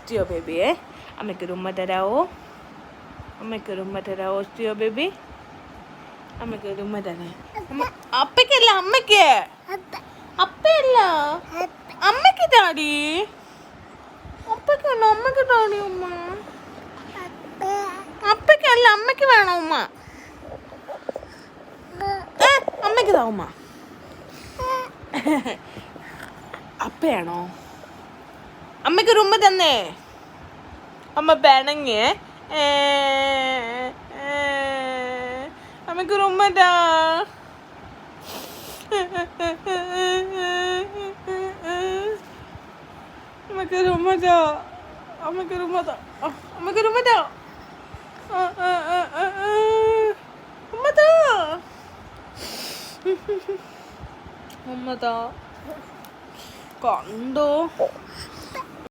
സ്റ്റിയോ ബേബിയെ അമ്മയ്ക്കൊരു ഉമ്മ തരാവോ? അമ്മയ്ക്കൊരു ഉമ്മ തരാവോ സ്റ്റിയോ ബേബി? അമ്മയ്ക്കൊരു ഉമ്മ തരാം. അപ്പയ്ക്കല്ല, അമ്മയ്ക്ക്. അപ്പയല്ല, അമ്മയ്ക്ക് താടി. അപ്പയ്ക്കല്ല, അമ്മയ്ക്ക് താടി ഉമ്മ. അപ്പയ്ക്കല്ല, അമ്മയ്ക്ക് വേണം ഉമ്മ. അമ്മയ്ക്ക് താ ഉമ്മ. അപ്പയാണോ? അമ്മയ്ക്കൊരു ഉമ്മ തന്നേ. അമ്മ പിണങ്ങിയേ. അമ്മയ്ക്കൊരു ഉമ്മ താ. അമ്മയ്ക്കൊരു ഉമ്മ താ. അമ്മയ്ക്കൊരു ഉമ്മ താ. അമ്മയ്ക്കൊരു ഉമ്മ താ. ഉമ്മ താ. ഉമ്മ താ. കണ്ടോ?